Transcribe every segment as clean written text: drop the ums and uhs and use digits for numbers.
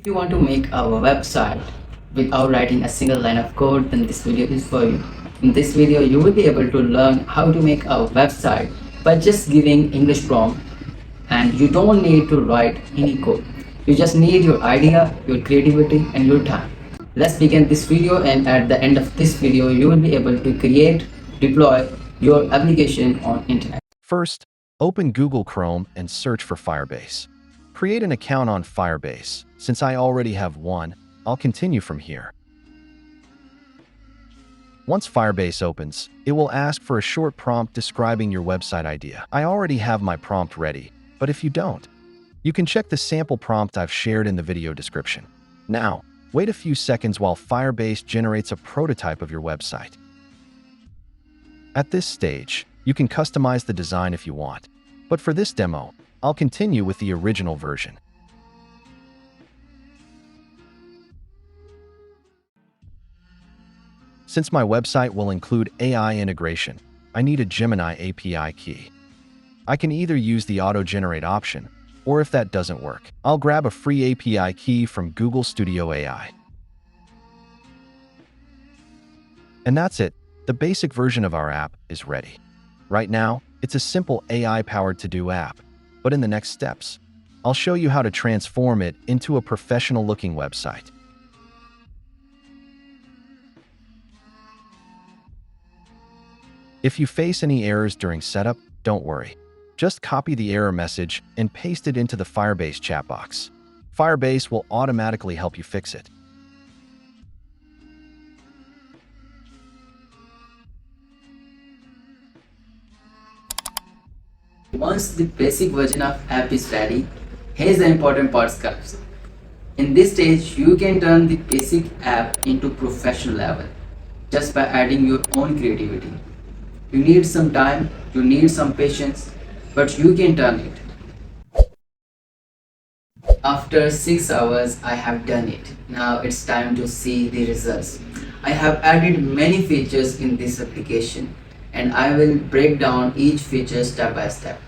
If you want to make a website without writing a single line of code, then this video is for you. In this video, you will be able to learn how to make a website by just giving English prompt, and you don't need to write any code. You just need your idea, your creativity, and your time. Let's begin this video, and at the end of this video, you will be able to create, deploy your application on internet. First, open Google Chrome and search for Firebase. Create an account on Firebase. Since I already have one, I'll continue from here. Once Firebase opens, it will ask for a short prompt describing your website idea. I already have my prompt ready, but if you don't, you can check the sample prompt I've shared in the video description. Now, wait a few seconds while Firebase generates a prototype of your website. At this stage, you can customize the design if you want, but for this demo, I'll continue with the original version. Since my website will include AI integration, I need a Gemini API key. I can either use the auto-generate option, or if that doesn't work, I'll grab a free API key from Google Studio AI. And that's it. The basic version of our app is ready. Right now, it's a simple AI-powered to-do app, but in the next steps, I'll show you how to transform it into a professional-looking website. If you face any errors during setup, don't worry. Just copy the error message and paste it into the Firebase chat box. Firebase will automatically help you fix it. Once the basic version of app is ready, here's the important parts comes. In this stage, you can turn the basic app into professional level just by adding your own creativity. You need some time, you need some patience, but you can turn it. After 6 hours, I have done it. Now it's time to see the results. I have added many features in this application, and I will break down each feature step by step.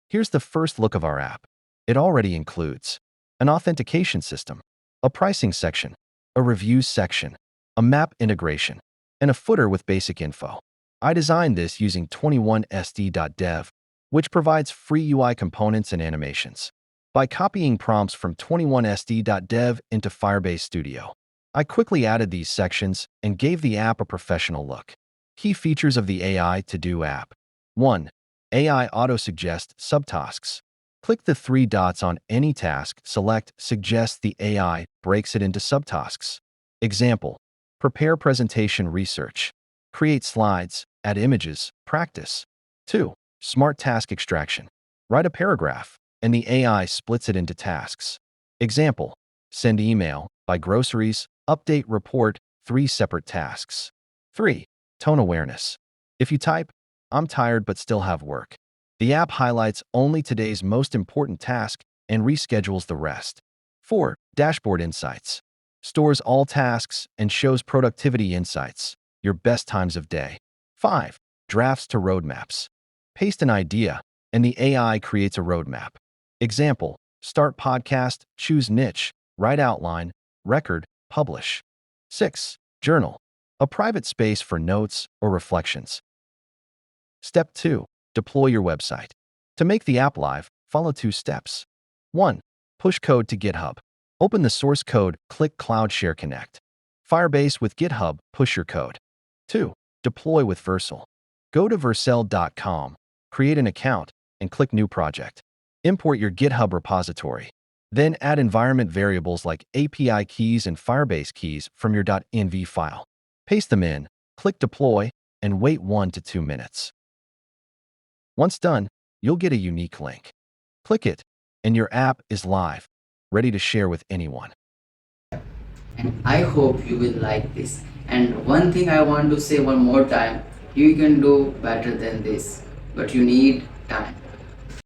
Here's the first look of our app. It already includes an authentication system, a pricing section, a reviews section, a map integration, and a footer with basic info. I designed this using 21sd.dev, which provides free UI components and animations. By copying prompts from 21sd.dev into Firebase Studio, I quickly added these sections and gave the app a professional look. Key features of the AI to-do app. 1. AI auto-suggest subtasks. Click the three dots on any task, select Suggest. The AI breaks it into subtasks. Example: prepare presentation research, create slides, add images, practice. 2. Smart task extraction. Write a paragraph, and the AI splits it into tasks. Example: send email, buy groceries, update report, 3 separate tasks. 3. Tone awareness. If you type, "I'm tired but still have work," the app highlights only today's most important task and reschedules the rest. 4. Dashboard insights. Stores all tasks and shows productivity insights, your best times of day. 5. Drafts to roadmaps. Paste an idea, and the AI creates a roadmap. Example: start podcast, choose niche, write outline, record, publish. 6. Journal. A private space for notes or reflections. Step 2. Deploy your website. To make the app live, follow 2 steps. 1. Push code to GitHub. Open the source code, click Cloud Share Connect. Firebase with GitHub, push your code. 2. Deploy with Vercel. Go to vercel.com, create an account, and click New Project. Import your GitHub repository. Then add environment variables like API keys and Firebase keys from your .env file. Paste them in, click Deploy, and wait 1 to 2 minutes. Once done, you'll get a unique link. Click it, and your app is live, ready to share with anyone. And I hope you will like this. And one thing I want to say one more time, you can do better than this, but you need time.